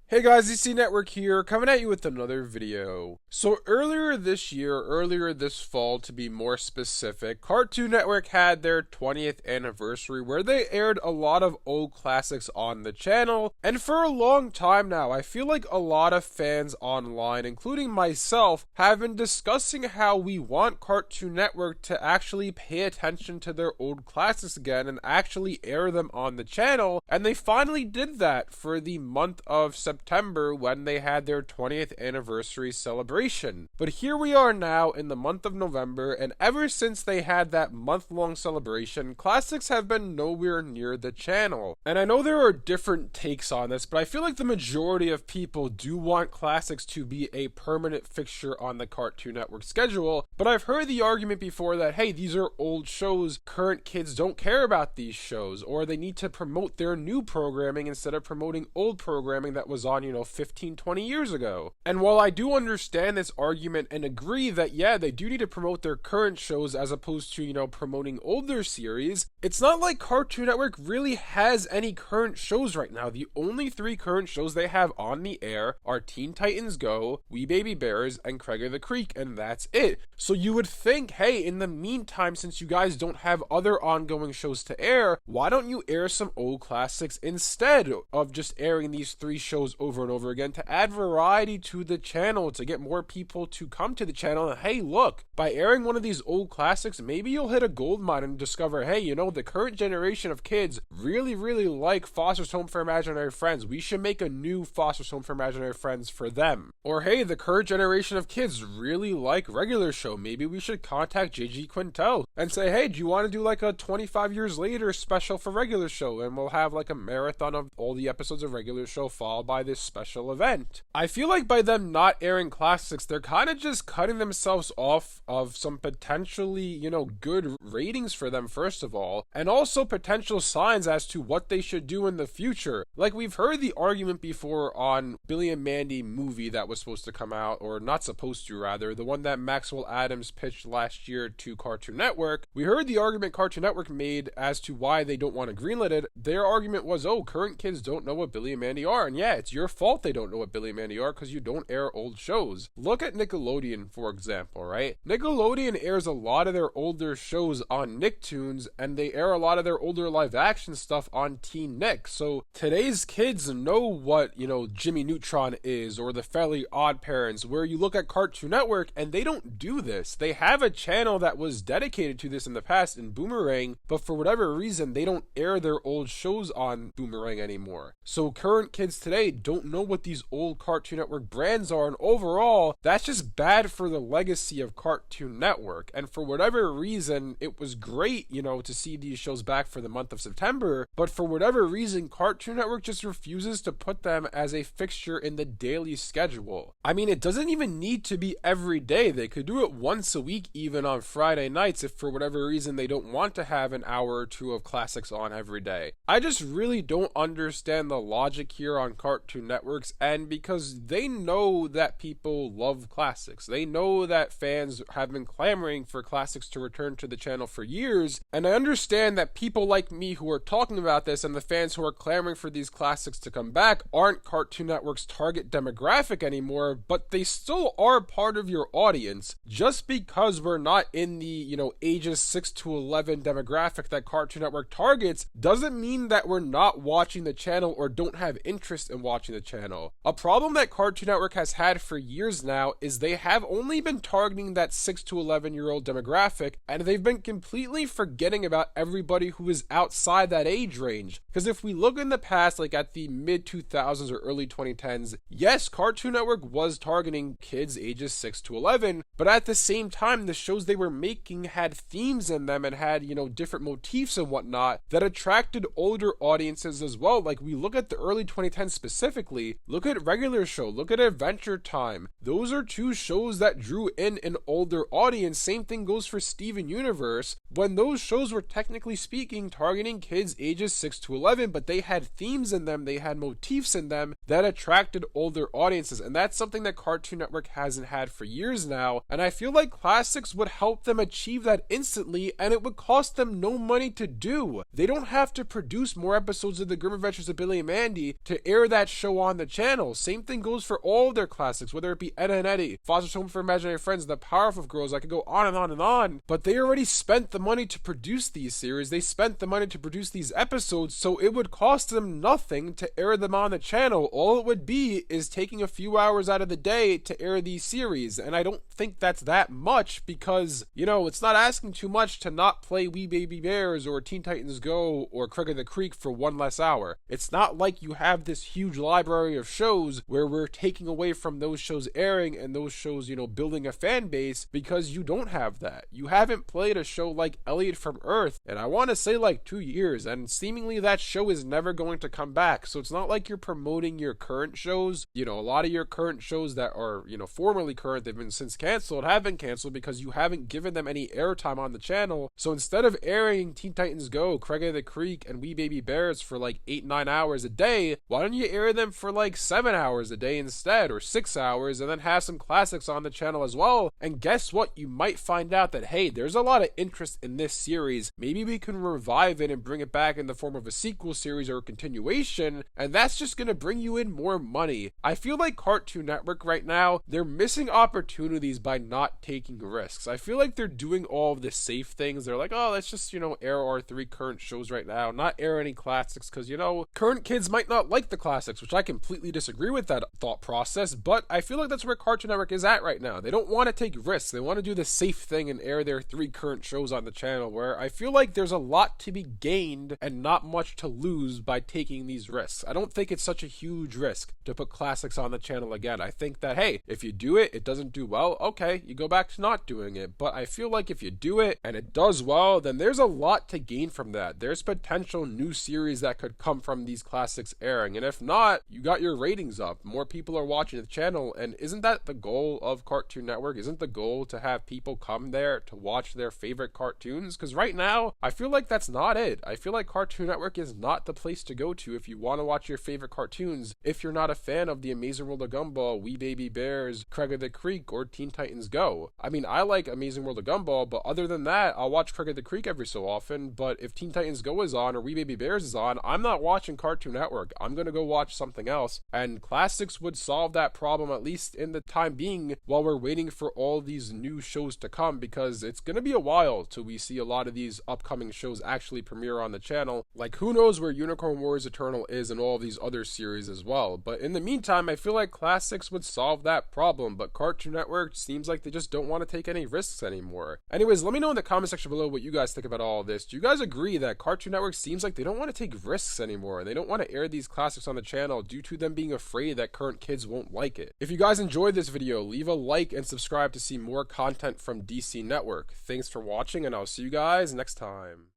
Hey guys, EC Network here, coming at you with another video. So earlier this fall to be more specific, Cartoon Network had their 20th anniversary where they aired a lot of old classics on the channel, and for a long time now, I feel like a lot of fans online, including myself, have been discussing how we want Cartoon Network to actually pay attention to their old classics again and actually air them on the channel, and they finally did that for the month of September when they had their 20th anniversary celebration. But here we are now in the month of November, and ever since they had that month-long celebration, classics have been nowhere near the channel. And I know there are different takes on this, but I feel like the majority of people do want classics to be a permanent fixture on the Cartoon Network schedule, but I've heard the argument before that, hey, these are old shows, current kids don't care about these shows, or they need to promote their new programming instead of promoting old programming that was on, 15, 20 years ago. And while I do understand this argument and agree that, yeah, they do need to promote their current shows as opposed to, promoting older series, it's not like Cartoon Network really has any current shows right now. The only three current shows they have on the air are Teen Titans Go, We Baby Bears, and Craig of the Creek, and that's it. So you would think, hey, in the meantime, since you guys don't have other ongoing shows to air, why don't you air some old classics instead of just airing these three shows over and over again to add variety to the channel, to get more people to come to the channel? And hey, look, by airing one of these old classics, maybe you'll hit a gold mine and discover, hey, the current generation of kids really like Foster's Home for Imaginary Friends. We should make a new Foster's Home for Imaginary Friends for them. Or hey, the current generation of kids really like Regular Show. Maybe we should contact JG Quintel and say, hey, do you want to do like a 25 years later special for Regular Show? And we'll have like a marathon of all the episodes of Regular Show followed by this special event. I feel like by them not airing classics, they're kind of just cutting themselves off of some potentially, good ratings for them, first of all, and also potential signs as to what they should do in the future. Like, we've heard the argument before on Billy and Mandy movie that was supposed to come out, or not supposed to rather, the one that Maxwell Adams pitched last year to Cartoon Network. We heard the argument Cartoon Network made as to why they don't want to greenlit it. Their argument was, oh, current kids don't know what Billy and Mandy are, and yeah, it's your fault they don't know what Billy and Mandy are because you don't air old shows. Look at Nickelodeon, for example, right? Nickelodeon airs a lot of their older shows on Nicktoons, and they air a lot of their older live action stuff on Teen Nick. So today's kids know what, Jimmy Neutron is, or the Fairly Odd Parents, where you look at Cartoon Network and they don't do this. They have a channel that was dedicated to this in the past in Boomerang, but for whatever reason, they don't air their old shows on Boomerang anymore. So current kids today don't know what these old Cartoon Network brands are, and overall, that's just bad for the legacy of Cartoon Network. And for whatever reason, it was great, to see these shows back for the month of September, but for whatever reason, Cartoon Network just refuses to put them as a fixture in the daily schedule. I mean, it doesn't even need to be every day. They could do it once a week, even on Friday nights, if for whatever reason they don't want to have an hour or two of classics on every day. I just really don't understand the logic here on Cartoon Network's end, because they know that people love classics. They know that fans have been clamoring for classics to return to the channel for years, and I understand that people like me who are talking about this and the fans who are clamoring for these classics to come back aren't Cartoon Network's target demographic anymore, but they still are part of your audience. Just because we're not in the, ages 6 to 11 demographic that Cartoon Network targets doesn't mean that we're not watching the channel or don't have interest in watching the channel. A problem that Cartoon Network has had for years now is they have only been targeting that 6 to 11-year-old demographic, and they've been completely forgetting about everybody who is outside that age range. Because if we look in the past, like at the mid-2000s or early 2010s, yes, Cartoon Network was targeting kids ages 6 to 11, but at the same time, the shows they were making had themes in them and had, different motifs and whatnot that attracted older audiences as well. Like, we look at the early 2010s specifically, look at Regular Show, look at Adventure Time. Those are two shows that drew in an older audience. Same thing goes for Steven Universe, when those shows were technically speaking targeting kids ages 6 to 11, but they had themes in them, they had motifs in them that attracted older audiences, and that's something that Cartoon Network hasn't had for years now, and I feel like classics would help them achieve that instantly, and it would cost them no money to do. They don't have to produce more episodes of The Grim Adventures of Billy and Mandy to air that show on the channel. Same thing goes for all of their classics, whether it be Ed, Edd n Eddy, Foster's Home for Imaginary Friends, The Powerpuff Girls. I could go on and on and on. But they already spent the money to produce these series. They spent the money to produce these episodes, so it would cost them nothing to air them on the channel. All it would be is taking a few hours out of the day to air these series, and I don't think that's that much because, you know, it's not asking too much to not play We Baby Bears or Teen Titans Go or Craig of the Creek for one less hour. It's not like you have this huge library of shows where we're taking away from those shows airing and those shows, you know, building a fan base, because you don't have that. You haven't played a show like Elliot from Earth, and I want to say like 2 years, and seemingly that show is never going to come back. So it's not like you're promoting your current shows. You know, a lot of your current shows that are, you know, formerly current, they've been since canceled, have been canceled because you haven't given them any airtime on the channel. So instead of airing Teen Titans Go, Craig of the Creek, and We Baby Bears for like 8-9 hours a day, why don't you air them for like 7 hours a day instead, or 6 hours, and then have some classics on the channel as well? And guess what? You might find out that, hey, there's a lot of interest in this series. Maybe we can revive it and bring it back in the form of a sequel series or a continuation, and that's just gonna bring you in more money. I feel like Cartoon Network right now, they're missing opportunities by not taking risks. I feel like they're doing all of the safe things. They're like, oh, let's just, you know, air our 3 current shows right now, not air any classics, because, you know, current kids might not like the classics, which I completely disagree with that thought process, but I feel like that's where Cartoon Network is at right now. They don't want to take risks. They want to do the safe thing and air their 3 current shows on the channel, where I feel like there's a lot to be gained and not much to lose by taking these risks. I don't think it's such a huge risk to put classics on the channel again. I think that, hey, if you do it, it doesn't do well, okay, you go back to not doing it. But I feel like if you do it and it does well, then there's a lot to gain from that. There's potential new series that could come from these classics airing, and if not, you got your ratings up. More people are watching the channel, and isn't that the goal of Cartoon Network? Isn't the goal to have people come there to watch their favorite cartoons? Because right now, I feel like that's not it. I feel like Cartoon Network is not the place to go to if you want to watch your favorite cartoons, if you're not a fan of The Amazing World of Gumball, We Baby Bears, Craig of the Creek, or Teen Titans Go. I mean, I like Amazing World of Gumball, but other than that, I'll watch Craig of the Creek every so often. But if Teen Titans Go is on or We Baby Bears is on, I'm not watching Cartoon Network. I'm gonna go watch something else. And classics would solve that problem, at least in the time being, while we're waiting for all these new shows to come, because it's gonna be a while till we see a lot of these upcoming shows actually premiere on the channel. Like, who knows where Unicorn Wars Eternal is and all of these other series as well. But in the meantime, I feel like classics would solve that problem, but Cartoon Network seems like they just don't want to take any risks anymore. Anyways, let me know in the comment section below what you guys think about all of this. Do you guys agree that Cartoon Network seems like they don't want to take risks anymore, and they don't want to air these classics on the channel due to them being afraid that current kids won't like it? If you guys enjoyed this video, leave a like and subscribe to see more content from DC Network. Thanks for watching, and I'll see you guys next time.